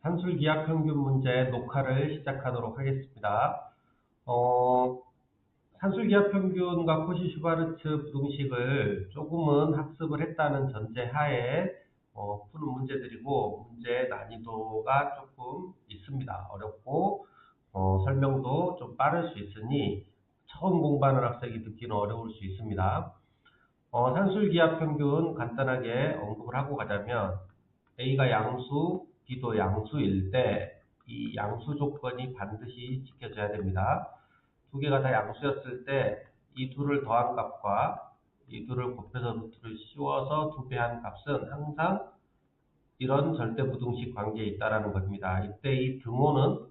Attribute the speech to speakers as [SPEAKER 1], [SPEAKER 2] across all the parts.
[SPEAKER 1] 산술기하평균 문제 녹화를 시작하도록 하겠습니다. 어, 산술기하평균과 코시-슈바르츠 부등식을 조금은 학습을 했다는 전제하에 푸는 문제들이고 문제 난이도가 조금 있습니다. 어렵고 설명도 좀 빠를 수 있으니 처음 공부하는 학생이 듣기는 어려울 수 있습니다. 산술기하평균 간단하게 언급을 하고 가자면 A가 양수, B도 양수일 때 이 양수 조건이 반드시 지켜져야 됩니다. 두 개가 다 양수였을 때 이 둘을 더한 값과 이 둘을 곱해서 루트를 씌워서 두 배 한 값은 항상 이런 절대부등식 관계에 있다는 겁니다. 이때 이 등호는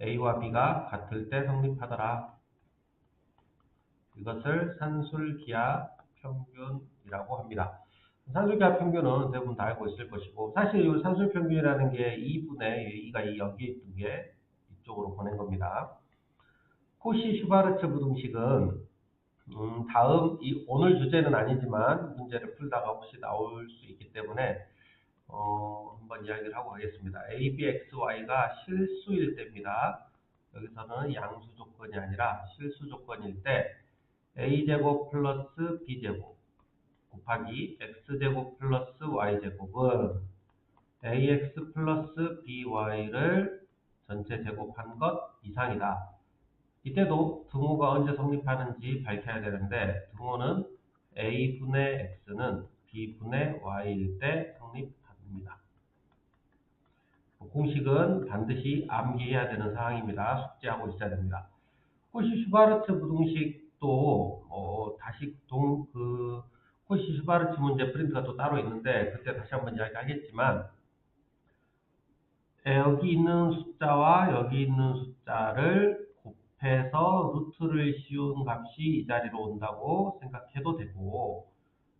[SPEAKER 1] A와 B가 같을 때 성립하더라. 이것을 산술기하 평균이라고 합니다. 산술기하 평균은 대부분 다 알고 있을 것이고, 사실 이 산술평균이라는 게 2분의 2가 여기 두 개 이쪽으로 보낸 겁니다. 코시-슈바르츠 부등식은 오늘 주제는 아니지만 문제를 풀다가 혹시 나올 수 있기 때문에 한번 이야기를 하고 가겠습니다. A, B, X, Y가 실수일 때입니다. 여기서는 양수 조건이 아니라 실수 조건일 때 A제곱 플러스 B제곱 곱하기 X제곱 플러스 Y제곱은 AX 플러스 BY를 전체 제곱한 것 이상이다. 이때도 등호가 언제 성립하는지 밝혀야 되는데 등호는 A분의 X는 B분의 Y일 때 성립합니다. 공식은 반드시 암기해야 되는 사항입니다. 숙지하고 있어야 됩니다. 코시-슈바르츠 부등식도 다시 코시-슈바르츠 문제 프린트가 또 따로 있는데 그때 다시 한번 이야기하겠지만 여기 있는 숫자와 여기 있는 숫자를 곱해서 루트를 씌운 값이 이 자리로 온다고 생각해도 되고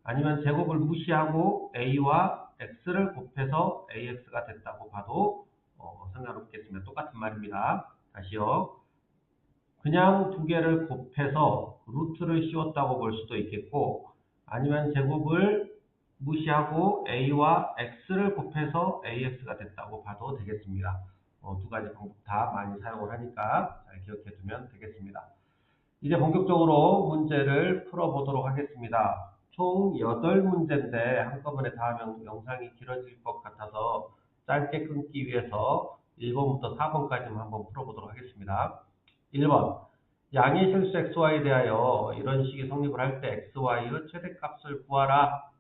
[SPEAKER 1] 아니면 제곱을 무시하고 A와 X를 곱해서 AX가 됐다고 봐도 상관없겠습니다. 똑같은 말입니다. 다시요. 그냥 두 개를 곱해서 루트를 씌웠다고 볼 수도 있겠고 아니면 제곱을 무시하고 A와 X를 곱해서 AX가 됐다고 봐도 되겠습니다. 두 가지 방법 다 많이 사용을 하니까 잘 기억해 두면 되겠습니다. 이제 본격적으로 문제를 풀어보도록 하겠습니다. 총 8문제인데 한꺼번에 다 하면 영상이 길어질 것 같아서 짧게 끊기 위해서 1번부터 4번까지만 한번 풀어보도록 하겠습니다. 1번 양의 실수 xy에 대하여 이런 식이 성립을 할 때 xy의 최대값을 구하라.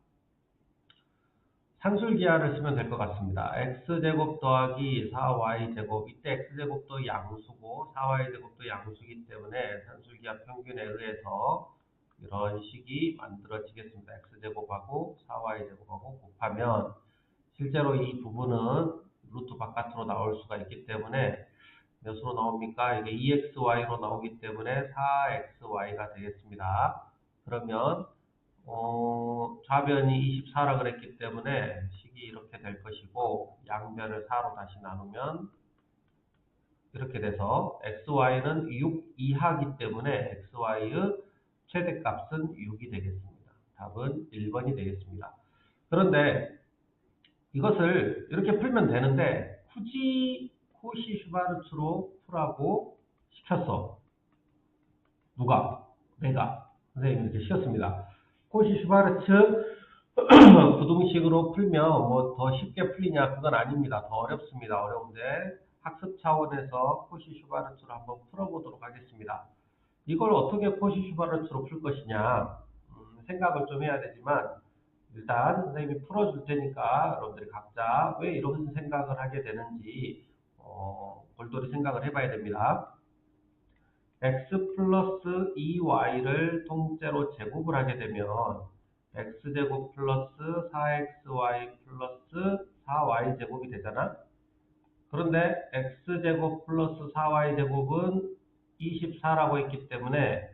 [SPEAKER 1] 산술기하를 쓰면 될 것 같습니다. x제곱 더하기 4y제곱, 이때 x제곱도 양수고 4y제곱도 양수이기 때문에 산술기하 평균에 의해서 이런 식이 만들어지겠습니다. x제곱하고 4y제곱하고 곱하면 실제로 이 부분은 루트 바깥으로 나올 수가 있기 때문에 몇으로 나옵니까? 이게 2xy로 나오기 때문에 4xy가 되겠습니다. 그러면 좌변이 24라 그랬기 때문에 식이 이렇게 될 것이고 양변을 4로 다시 나누면 이렇게 돼서 xy는 6 이하이기 때문에 xy의 최대값은 6이 되겠습니다. 답은 1번이 되겠습니다. 그런데 이것을 이렇게 풀면 되는데 굳이 코시-슈바르츠로 풀라고 시켰어. 누가? 내가. 선생님이 이렇게 시켰습니다. 코시-슈바르츠 부등식으로 풀면 뭐 더 쉽게 풀리냐? 그건 아닙니다. 더 어렵습니다. 어려운데 학습 차원에서 코시-슈바르츠로 한번 풀어보도록 하겠습니다. 이걸 어떻게 코시-슈바르츠로 풀 것이냐? 생각을 좀 해야 되지만 일단 선생님이 풀어줄 테니까 여러분들이 각자 왜 이런 생각을 하게 되는지 골똘히 생각을 해봐야 됩니다. x 플러스 2y를 통째로 제곱을 하게 되면 x제곱 플러스 4xy 플러스 4y제곱이 되잖아. 그런데 x제곱 플러스 4y제곱은 24라고 했기 때문에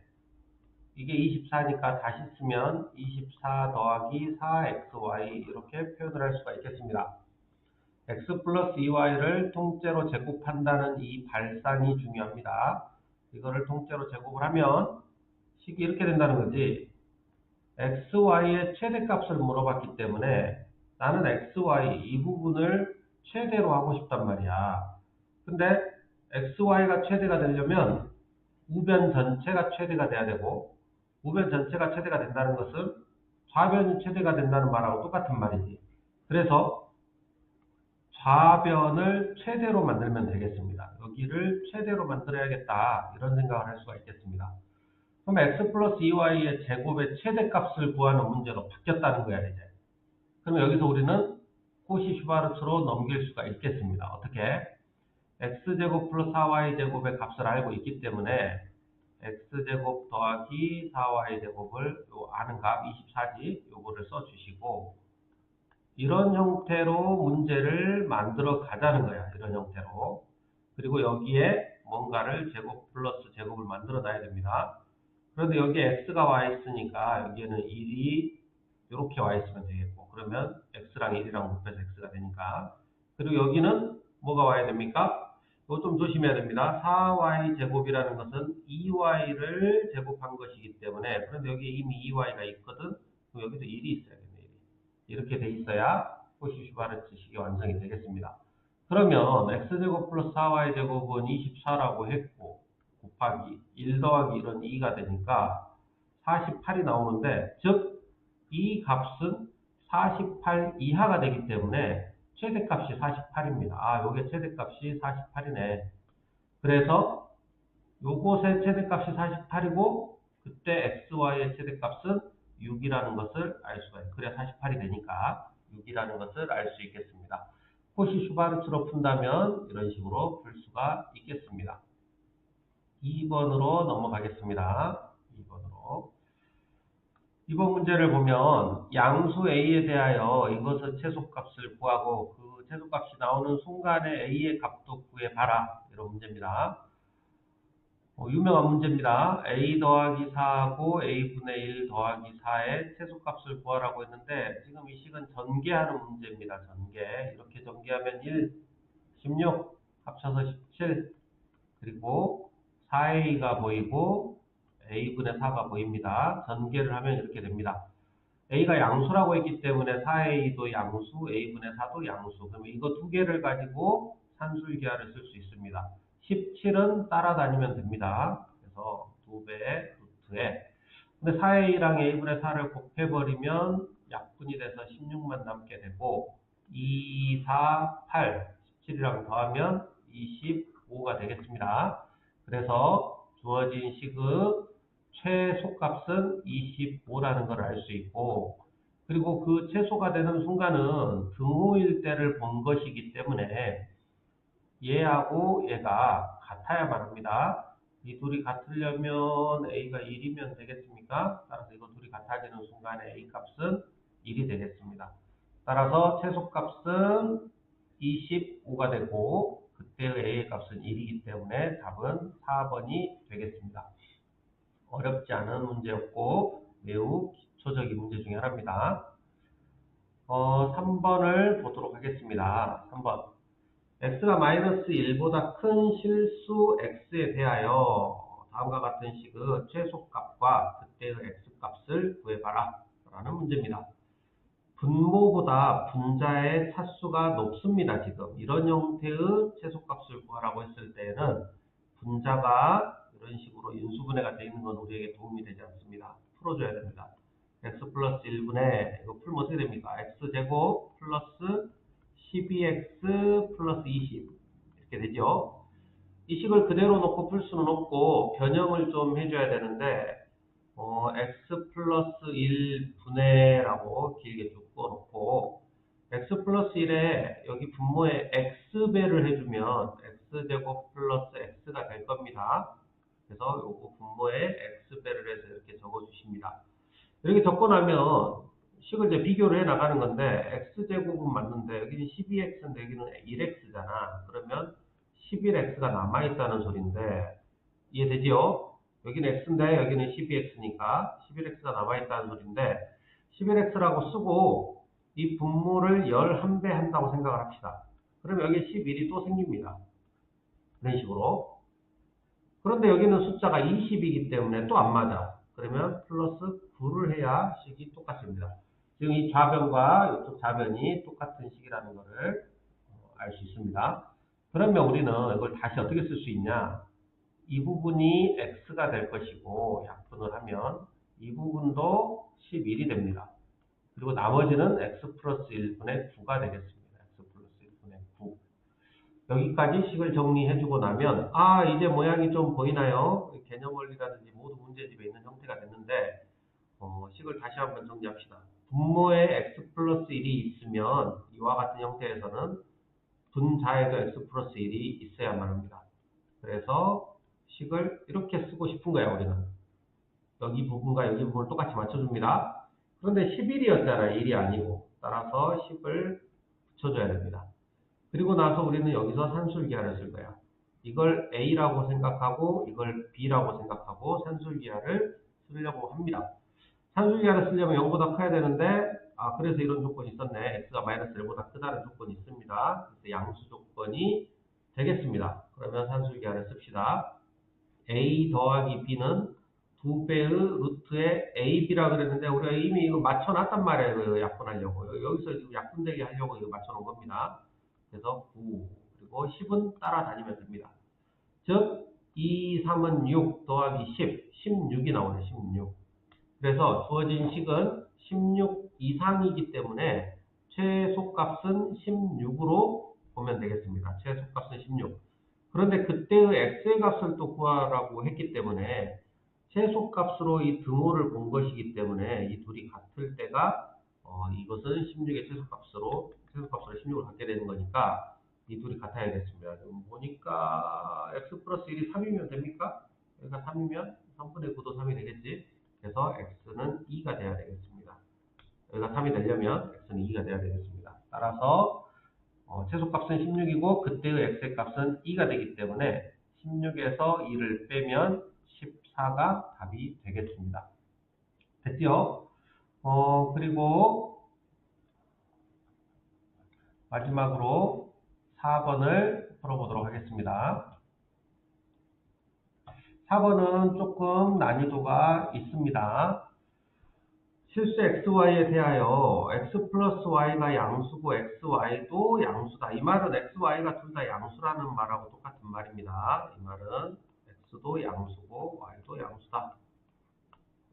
[SPEAKER 1] 이게 24니까 다시 쓰면 24 더하기 4xy 이렇게 표현을 할 수가 있겠습니다. x 플러스 2y를 통째로 제곱한다는 이 발상이 중요합니다. 이거를 통째로 제곱을 하면 식이 이렇게 된다는 거지. xy의 최대값을 물어봤기 때문에 나는 x, y 이 부분을 최대로 하고 싶단 말이야. 근데 x, y가 최대가 되려면 우변 전체가 최대가 돼야 되고, 우변 전체가 최대가 된다는 것은 좌변이 최대가 된다는 말하고 똑같은 말이지. 그래서 좌변을 최대로 만들면 되겠습니다. 여기를 최대로 만들어야겠다, 이런 생각을 할 수가 있겠습니다. 그럼 x 플러스 2y의 제곱의 최대값을 구하는 문제로 바뀌었다는 거야, 이제. 그럼 여기서 우리는 코시 슈바르츠로 넘길 수가 있겠습니다. 어떻게? x제곱 플러스 4y제곱의 값을 알고 있기 때문에 x제곱 더하기 4y제곱을 아는 값 24지, 요거를 써주시고, 이런 형태로 문제를 만들어 가자는 거야. 이런 형태로. 그리고 여기에 뭔가를 제곱 플러스 제곱을 만들어 놔야 됩니다. 그런데 여기에 x가 와 있으니까 여기에는 1이 이렇게 와 있으면 되겠고, 그러면 x랑 1이랑 곱해서 x가 되니까. 그리고 여기는 뭐가 와야 됩니까? 이거 좀 조심해야 됩니다. 4y 제곱이라는 것은 2y를 제곱한 것이기 때문에, 그런데 여기에 이미 2y가 있거든. 그럼 여기도 1이 있어야겠네. 이렇게 돼 있어야 코시 슈바르츠 식이 완성이 되겠습니다. 그러면 x제곱 플러스 4y제곱은 24라고 했고, 곱하기 1 더하기 1은 2가 되니까 48이 나오는데, 즉 이 값은 48 이하가 되기 때문에 최대값이 48입니다. 아, 요게 최대값이 48이네. 그래서 요것의 최대값이 48이고, 그때 xy의 최대값은 6이라는 것을 알 수가 있어요. 그래야 48이 되니까 6이라는 것을 알 수 있겠습니다. 코시 슈바르츠로 푼다면 이런 식으로 풀 수가 있겠습니다. 2번으로 넘어가겠습니다. 2번으로. 이번 문제를 보면 양수 a에 대하여 이것의 최소값을 구하고 그 최소값이 나오는 순간에 a의 값도 구해봐라, 이런 문제입니다. 유명한 문제입니다. a 더하기 4하고 a분의 1 더하기 4의 최소값을 구하라고 했는데, 지금 이 식은 전개하는 문제입니다. 전개. 이렇게 전개하면 1, 16, 합쳐서 17, 그리고 4a가 보이고 a분의 4가 보입니다. 전개를 하면 이렇게 됩니다. a가 양수라고 했기 때문에 4a도 양수, a분의 4도 양수. 그러면 이거 두 개를 가지고 산술기하를 쓸 수 있습니다. 17은 따라다니면 됩니다. 그래서 2배 루트에. 근데 4a랑 a분의 4를 곱해버리면 약분이 돼서 16만 남게 되고, 2, 4, 8, 17이랑 더하면 25가 되겠습니다. 그래서 주어진 식의 최소값은 25라는 걸 알 수 있고, 그리고 그 최소가 되는 순간은 등호일 때를 본 것이기 때문에 얘하고 얘가 같아야만 합니다. 이 둘이 같으려면 a가 1이면 되겠습니까? 따라서 이거 둘이 같아지는 순간에 a 값은 1이 되겠습니다. 따라서 최소값은 25가 되고 그때의 a의 값은 1이기 때문에 답은 4번이 되겠습니다. 어렵지 않은 문제였고 매우 기초적인 문제 중에 하나입니다. 3번을 보도록 하겠습니다. 3번. x가 마이너스 1보다 큰 실수 x에 대하여 다음과 같은 식의 최소값과 그때의 x값을 구해봐라, 라는 문제입니다. 분모보다 분자의 차수가 높습니다. 지금 이런 형태의 최소값을 구하라고 했을 때에는 분자가 이런 식으로 인수분해가 되어 있는 건 우리에게 도움이 되지 않습니다. 풀어줘야 됩니다. x 플러스 1분의, 이거 풀면 어떻게 됩니까? x제곱 플러스 12x 플러스 20 이렇게 되죠. 이 식을 그대로 놓고 풀 수는 없고 변형을 좀 해줘야 되는데, x 플러스 1분의라고 길게 쭉 꺼놓고 x 플러스 1에 여기 분모에 x배를 해주면 x제곱 플러스 x가 될 겁니다. 그래서 요거 분모에 x배를 해서 이렇게 적어주십니다. 이렇게 적고 나면 식을 이제 비교를 해 나가는 건데, x제곱은 맞는데 여기는 12x인데 여기는 1x잖아. 그러면 11x가 남아있다는 소린데 이해되지요? 여기는 x인데 여기는 12x니까 11x가 남아있다는 소린데, 11x라고 쓰고 이 분모를 11배 한다고 생각을 합시다. 그러면 여기에 11이 또 생깁니다. 이런 식으로. 그런데 여기는 숫자가 20이기 때문에 또 안 맞아. 그러면 플러스 9를 해야 식이 똑같습니다. 지금 이 좌변과 이쪽 좌변이 똑같은 식이라는 것을 알 수 있습니다. 그러면 우리는 이걸 다시 어떻게 쓸 수 있냐? 이 부분이 x가 될 것이고 약분을 하면 이 부분도 11이 됩니다. 그리고 나머지는 x 플러스 1분의 9가 되겠습니다. x 플러스 1분의 9. 여기까지 식을 정리해주고 나면 이제 모양이 좀 보이나요? 개념 원리라든지 모두 문제집에 있는 형태가 됐는데 식을 다시 한번 정리합시다. 분모에 x 플러스 1이 있으면 이와 같은 형태에서는 분자에도 x 플러스 1이 있어야만 합니다. 그래서 식을 이렇게 쓰고 싶은 거야 우리는. 여기 부분과 여기 부분을 똑같이 맞춰줍니다. 그런데 11이었잖아요. 1이 아니고. 따라서 10을 붙여줘야 됩니다. 그리고 나서 우리는 여기서 산술기하를 쓸 거야. 이걸 A라고 생각하고 이걸 B라고 생각하고 산술기하를 쓰려고 합니다. 산술기하를 쓰려면 0보다 커야 되는데 그래서 이런 조건이 있었네. x가 마이너스 1보다 크다는 조건이 있습니다. 그래서 양수 조건이 되겠습니다. 그러면 산술기하를 씁시다. A 더하기 B는 2배의 루트의 AB라 그랬는데 우리가 이미 이거 맞춰놨단 말이에요. 그 약분하려고. 여기서 지금 약분되게 하려고 이거 맞춰놓은 겁니다. 그래서 9 그리고 10은 따라다니면 됩니다. 즉 2, 3은 6 더하기 10, 16이 나오네. 16. 그래서 주어진 식은 16 이상이기 때문에 최소값은 16으로 보면 되겠습니다. 최소값은 16. 그런데 그때의 x의 값을 또 구하라고 했기 때문에 최소값으로 이 등호를 본 것이기 때문에 이 둘이 같을 때가 이것은 16의 최소값으로 16을 갖게 되는 거니까 이 둘이 같아야겠습니다. 보니까 x 플러스 1이 3이면 됩니까? 여기가 3이면 3분의 9도 3이 되겠지. 그래서 x는 2가 돼야 되겠습니다. 여기가 3이 되려면 x는 2가 돼야 되겠습니다. 따라서 최소값은 16이고 그때의 x의 값은 2가 되기 때문에 16에서 2를 빼면 14가 답이 되겠습니다. 됐죠? 그리고 마지막으로 4번을 풀어보도록 하겠습니다. 4번은 조금 난이도가 있습니다. 실수 xy에 대하여 x 플러스 y가 양수고 xy도 양수다. 이 말은 xy가 둘 다 양수라는 말하고 똑같은 말입니다. 이 말은 x도 양수고 y도 양수다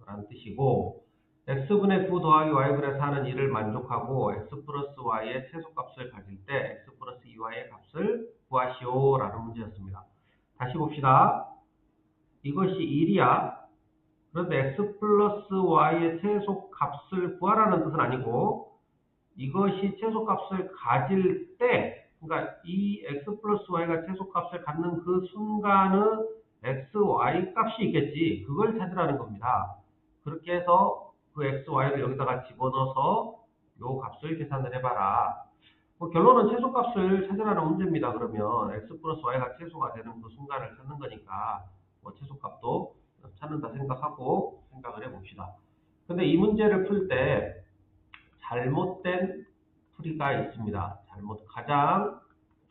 [SPEAKER 1] 라는 뜻이고 x분의 9 더하기 y분의 4는 이를 만족하고 x 플러스 y의 최소값을 가질 때 x 플러스 2y의 값을 구하시오 라는 문제였습니다. 다시 봅시다. 이것이 1이야. 그런데 x 플러스 y의 최소값을 구하라는 뜻은 아니고 이것이 최소값을 가질 때 그러니까 이 x 플러스 y가 최소값을 갖는 그 순간은 x, y 값이 있겠지. 그걸 찾으라는 겁니다. 그렇게 해서 그 x, y를 여기다가 집어넣어서 요 값을 계산을 해봐라. 결론은 최소값을 찾으라는 문제입니다. 그러면 x 플러스 y가 최소가 되는 그 순간을 찾는 거니까 최소값도 찾는다 생각하고 생각을 해봅시다. 근데 이 문제를 풀 때 잘못된 풀이가 있습니다. 가장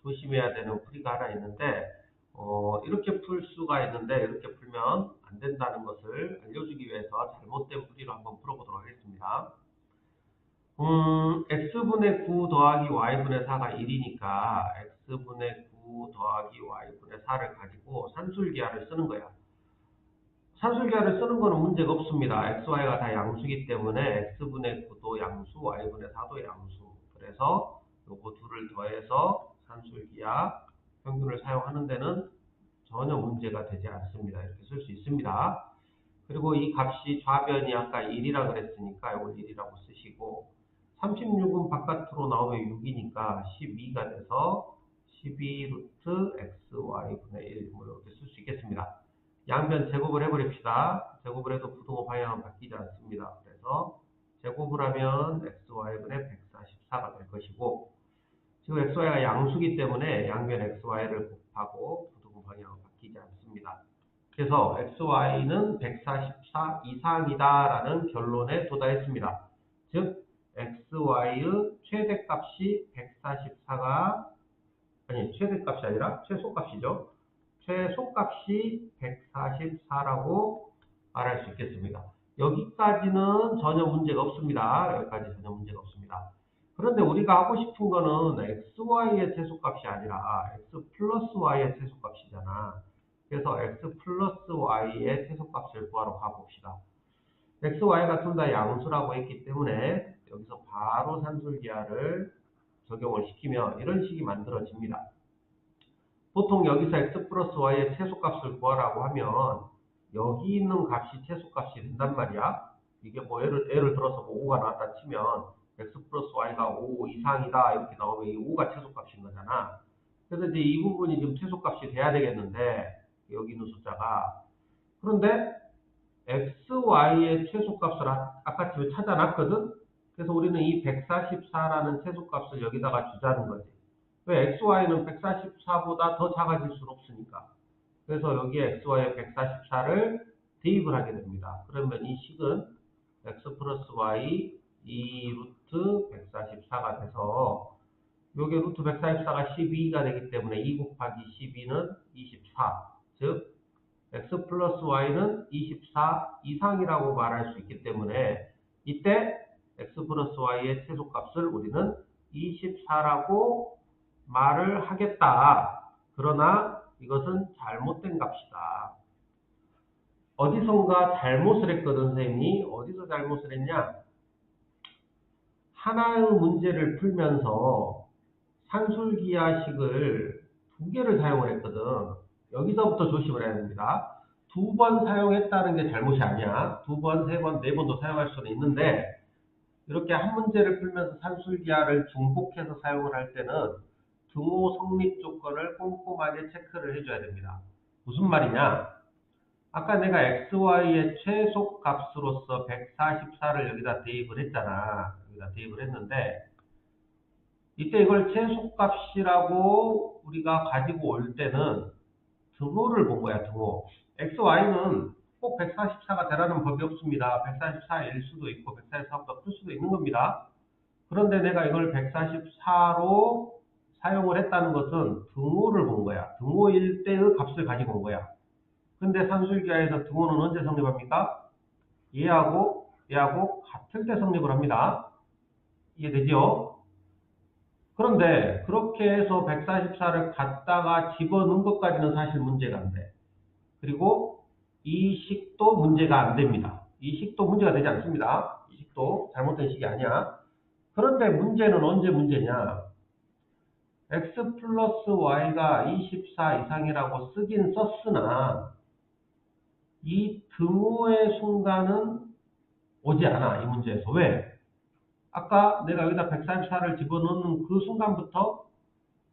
[SPEAKER 1] 조심해야 되는 풀이가 하나 있는데 이렇게 풀 수가 있는데 이렇게 풀면 안 된다는 것을 알려주기 위해서 잘못된 풀이로 한번 풀어보도록 하겠습니다. x분의 9 더하기 y분의 4가 1이니까 x분의 9 더하기 y분의 4를 가지고 산술기하를 쓰는 거야. 산술기하를 쓰는 거는 문제가 없습니다. x, y가 다 양수이기 때문에 x분의 9도 양수, y분의 4도 양수. 그래서 요거 둘을 더해서 산술기하 평균을 사용하는 데는 전혀 문제가 되지 않습니다. 이렇게 쓸 수 있습니다. 그리고 이 값이 좌변이 아까 1이라 그랬으니까 이걸 1이라고 쓰시고 36은 바깥으로 나오면 6이니까 12가 돼서 12 루트 x, y분의 1 이렇게 쓸 수 있겠습니다. 양변 제곱을 해버립시다. 제곱을 해도 부등호 방향은 바뀌지 않습니다. 그래서 제곱을 하면 xy분의 144가 될 것이고 지금 xy가 양수기 때문에 양변 xy를 곱하고 부등호 방향은 바뀌지 않습니다. 그래서 xy는 144 이상이다라는 결론에 도달했습니다. 즉 xy의 최대값이 144가 아니 최대값이 아니라 최소값이죠. 최소값이 144라고 말할 수 있겠습니다. 여기까지는 전혀 문제가 없습니다. 여기까지 전혀 문제가 없습니다. 그런데 우리가 하고 싶은 거는 xy의 최소값이 아니라 x 플러스 y의 최소값이잖아. 그래서 x 플러스 y의 최소값을 구하러 가봅시다. x, y가 둘 다 양수라고 했기 때문에 여기서 바로 산술기하를 적용을 시키면 이런 식이 만들어집니다. 보통 여기서 x 플러스 y의 최소값을 구하라고 하면 여기 있는 값이 최소값이 된단 말이야. 이게 뭐 예를 들어서 뭐 5가 나왔다 치면 x 플러스 y가 5 이상이다 이렇게 나오면 이 5가 최소값인 거잖아. 그래서 이제 이 부분이 지금 최소값이 돼야 되겠는데 여기 있는 숫자가 그런데 x, y의 최소값을 아까쯤에 찾아놨거든. 그래서 우리는 이 144라는 최소값을 여기다가 주자는 거지. 왜 x, y는 144보다 더 작아질 수는 없으니까. 그래서 여기에 x, y의 144를 대입을 하게 됩니다. 그러면 이 식은 x 플러스 y 2 루트 144가 돼서 요게 루트 144가 12가 되기 때문에 2 곱하기 12는 24. 즉 x 플러스 y는 24 이상이라고 말할 수 있기 때문에 이때 x 플러스 y의 최소값을 우리는 24라고 말을 하겠다. 그러나 이것은 잘못된 값이다. 어디선가 잘못을 했거든, 선생님이. 어디서 잘못을 했냐? 하나의 문제를 풀면서 산술기하식을 두 개를 사용을 했거든. 여기서부터 조심을 해야 됩니다. 두 번 사용했다는 게 잘못이 아니야. 두 번, 세 번, 네 번도 사용할 수는 있는데 이렇게 한 문제를 풀면서 산술기하를 중복해서 사용을 할 때는 등호 성립 조건을 꼼꼼하게 체크를 해줘야 됩니다. 무슨 말이냐? 아까 내가 xy의 최소값으로서 144를 여기다 대입을 했잖아. 여기다 대입을 했는데 이때 이걸 최소값이라고 우리가 가지고 올 때는 등호를 본 거야, 등호. x, y는 꼭 144가 되라는 법이 없습니다. 144일 수도 있고 144보다 클 수도 있는 겁니다. 그런데 내가 이걸 144로 사용을 했다는 것은 등호를 본 거야. 등호일 때의 값을 가지고 온 거야. 근데 산술기하에서 등호는 언제 성립합니까? 얘하고 같을 때 성립을 합니다. 이해되죠? 그런데 그렇게 해서 144를 갖다가 집어넣은 것까지는 사실 문제가 안 돼. 그리고 이 식도 문제가 안 됩니다. 이 식도 문제가 되지 않습니다. 이 식도 잘못된 식이 아니야. 그런데 문제는 언제 문제냐? x 플러스 y가 24 이상이라고 쓰긴 썼으나 이 등호의 순간은 오지 않아. 이 문제에서. 왜? 아까 내가 여기다 144를 집어넣는 그 순간부터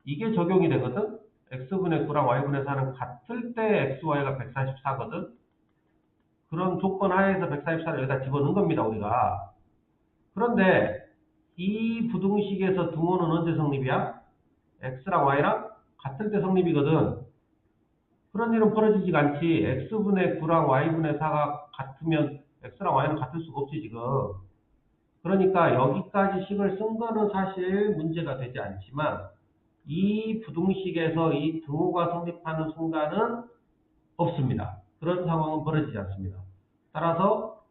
[SPEAKER 1] 이게 적용이 되거든. x분의 9랑 y분의 4는 같을 때 xy가 144거든. 그런 조건 하에서 144를 여기다 집어넣은 겁니다. 우리가. 그런데 이 부등식에서 등호는 언제 성립이야? x랑 y랑 같을 때 성립이거든. 그런 일은 벌어지지가 않지. x분의 9랑 y분의 4가 같으면 x랑 y는 같을 수가 없지 지금. 그러니까 여기까지 식을 쓴 거는 사실 문제가 되지 않지만 이 부등식에서 이 등호가 성립하는 순간은 없습니다. 그런 상황은 벌어지지 않습니다. 따라서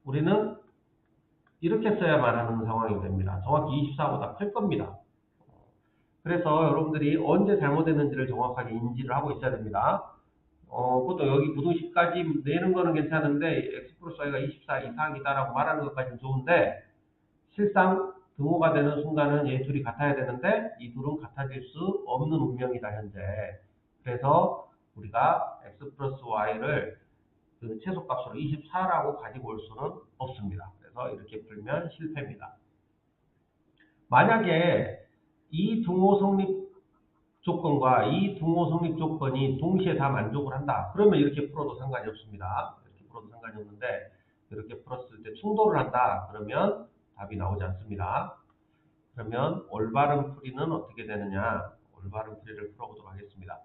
[SPEAKER 1] 우리는 이렇게 써야만 하는 상황이 됩니다. 정확히 24보다 클 겁니다. 그래서 여러분들이 언제 잘못했는지를 정확하게 인지를 하고 있어야 됩니다. 보통 여기 부등식까지 내는 거는 괜찮은데 x 플러스 y가 24 이상이다라고 말하는 것까지는 좋은데 실상 등호가 되는 순간은 얘 둘이 같아야 되는데 이 둘은 같아질 수 없는 운명이다 현재. 그래서 우리가 x 플러스 y를 그 최소값으로 24라고 가지고 올 수는 없습니다. 그래서 이렇게 풀면 실패입니다. 만약에 이 등호 성립 조건과 이 등호 성립 조건이 동시에 다 만족을 한다. 그러면 이렇게 풀어도 상관이 없습니다. 이렇게 풀어도 상관이 없는데 이렇게 풀었을 때 충돌을 한다. 그러면 답이 나오지 않습니다. 그러면 올바른 풀이는 어떻게 되느냐? 올바른 풀이를 풀어보도록 하겠습니다.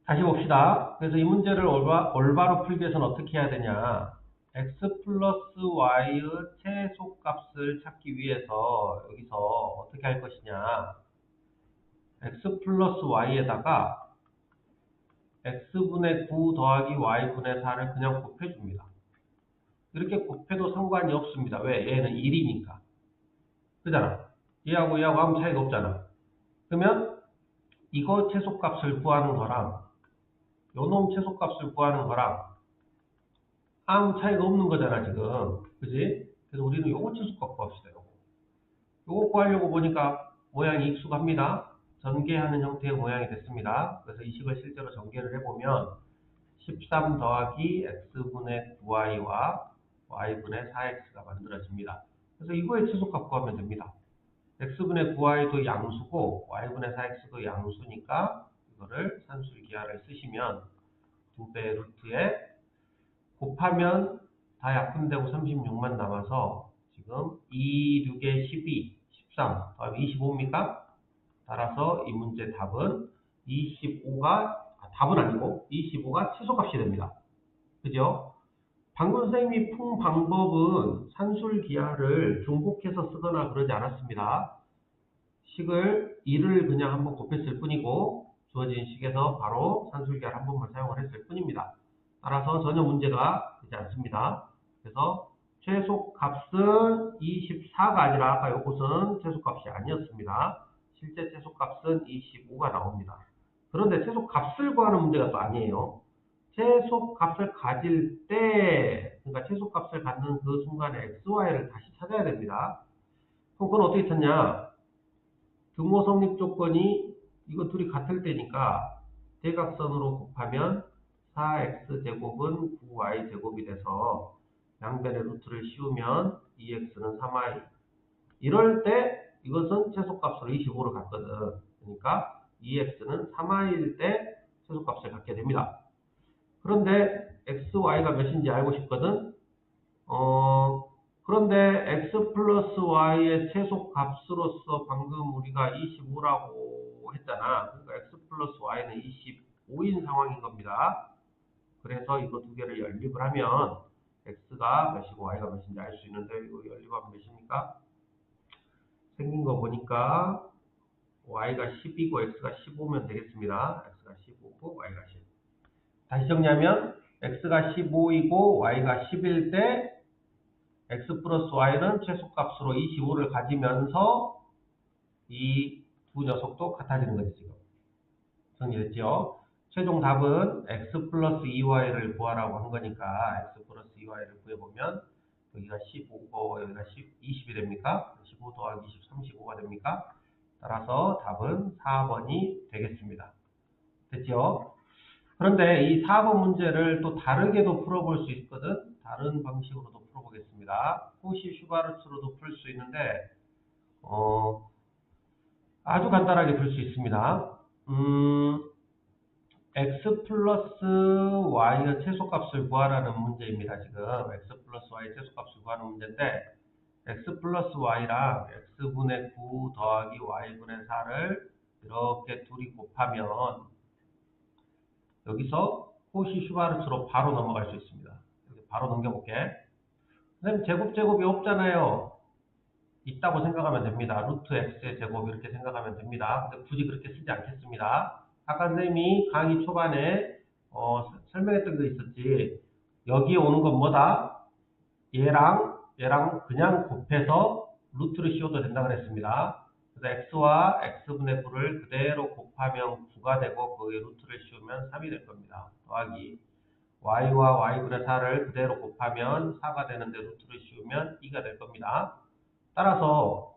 [SPEAKER 1] 다시 봅시다. 그래서 이 문제를 올바로 풀기 위해서는 어떻게 해야 되냐? x 플러스 y의 최소값을 찾기 위해서 여기서 어떻게 할 것이냐? x 플러스 y에다가 x분의 9 더하기 y분의 4를 그냥 곱해줍니다. 이렇게 곱해도 상관이 없습니다. 왜? 얘는 1이니까. 그잖아. 얘하고 얘하고 아무 차이가 없잖아. 그러면 이거 최소값을 구하는 거랑 요놈 최소값을 구하는 거랑 아무 차이가 없는 거잖아, 지금. 그지? 그래서 우리는 요거 최소값 구합시다, 요거. 요거 구하려고 보니까 모양이 익숙합니다. 전개하는 형태의 모양이 됐습니다. 그래서 이 식을 실제로 전개를 해보면 13 더하기 x분의 9y와 y분의 4x가 만들어집니다. 그래서 이거의 최소값 구하면 됩니다. x분의 9y도 양수고 y분의 4x도 양수니까 이거를 산술 기하를 쓰시면 2배 루트에 곱하면 다 약분되고 36만 남아서 지금 2, 6에 12, 13 더하기 25입니까? 따라서 이 문제 답은 25가 답은 아니고 25가 최소값이 됩니다. 그죠? 방금 선생님이 푼 방법은 산술 기하를 중복해서 쓰거나 그러지 않았습니다. 식을 1을 그냥 한번 곱했을 뿐이고 주어진 식에서 바로 산술 기하를 한 번만 사용을 했을 뿐입니다. 따라서 전혀 문제가 되지 않습니다. 그래서 최소값은 24가 아니라 아까 이것은 최소값이 아니었습니다. 실제 최소값은 25가 나옵니다. 그런데 최소값을 구하는 문제가 또 아니에요. 최소값을 가질 때, 그러니까 최소값을 갖는 그 순간에 xy를 다시 찾아야 됩니다. 그럼 그건 어떻게 찾냐? 등호 성립 조건이 이거 둘이 같을 때니까 대각선으로 곱하면 4x제곱은 9y제곱이 돼서 양변의 루트를 씌우면 2x는 3y. 이럴 때 이것은 최소값으로 25를 갖거든. 그러니까 2x는 3y일 때 최소값을 갖게 됩니다. 그런데 x, y가 몇인지 알고 싶거든. 그런데 x 플러스 y의 최소값으로서 방금 우리가 25라고 했잖아. 그러니까 x 플러스 y는 25인 상황인 겁니다. 그래서 이거 두 개를 연립을 하면 x가 몇이고 y가 몇인지 알 수 있는데 이거 연립하면 몇입니까? 생긴 거 보니까 y가 10이고 x가 15면 되겠습니다. x가 15고 y가 10. 다시 정리하면 x가 15이고 y가 10일 때 x 플러스 y는 최소값으로 25를 가지면서 이 두 녀석도 같아지는 거지 지금. 정리됐죠? 최종 답은 x 플러스 2y를 구하라고 한 거니까 x 플러스 2y를 구해보면 여기가 15고 여기가 20이 됩니까? 15 더하기 20, 35가 됩니까? 따라서 답은 4번이 되겠습니다. 됐죠? 그런데 이 4번 문제를 또 다르게도 풀어볼 수 있거든. 다른 방식으로도 풀어보겠습니다. 코시 슈바르츠로도 풀 수 있는데 아주 간단하게 풀 수 있습니다. x 플러스 y의 최소값을 구하라는 문제입니다. 지금 x 플러스 y의 최소값을 구하는 문제인데 x 플러스 y랑 x분의 9 더하기 y분의 4를 이렇게 둘이 곱하면 여기서 코시 슈바르츠로 바로 넘어갈 수 있습니다. 이렇게 바로 넘겨볼게. 선생님 제곱이 없잖아요. 있다고 생각하면 됩니다. 루트 x의 제곱 이렇게 생각하면 됩니다. 근데 굳이 그렇게 쓰지 않겠습니다. 아까 선생님이 강의 초반에 설명했던 거 있었지. 여기에 오는 건 뭐다? 얘랑 그냥 곱해서 루트를 씌워도 된다 그랬습니다. 그래서 x와 x분의 9를 그대로 곱하면 9가 되고 거기에 루트를 씌우면 3이 될 겁니다. 더하기 y와 y분의 4를 그대로 곱하면 4가 되는데 루트를 씌우면 2가 될 겁니다. 따라서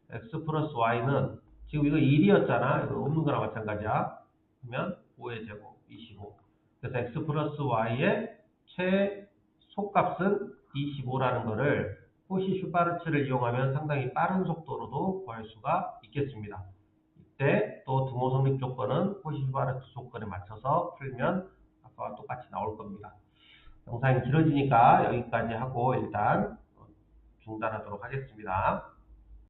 [SPEAKER 1] x 플러스 y는 지금 이거 1이었잖아. 이거 없는 거랑 마찬가지야. 그러면 5의 제곱 25. 그래서 x 플러스 y의 최소값은 25라는 거를 코시 슈바르츠를 이용하면 상당히 빠른 속도로도 구할 수가 있겠습니다. 이때 또 등호 성립 조건은 코시 슈바르츠 조건에 맞춰서 풀면 아까와 똑같이 나올 겁니다. 영상이 길어지니까 여기까지 하고 일단 중단하도록 하겠습니다.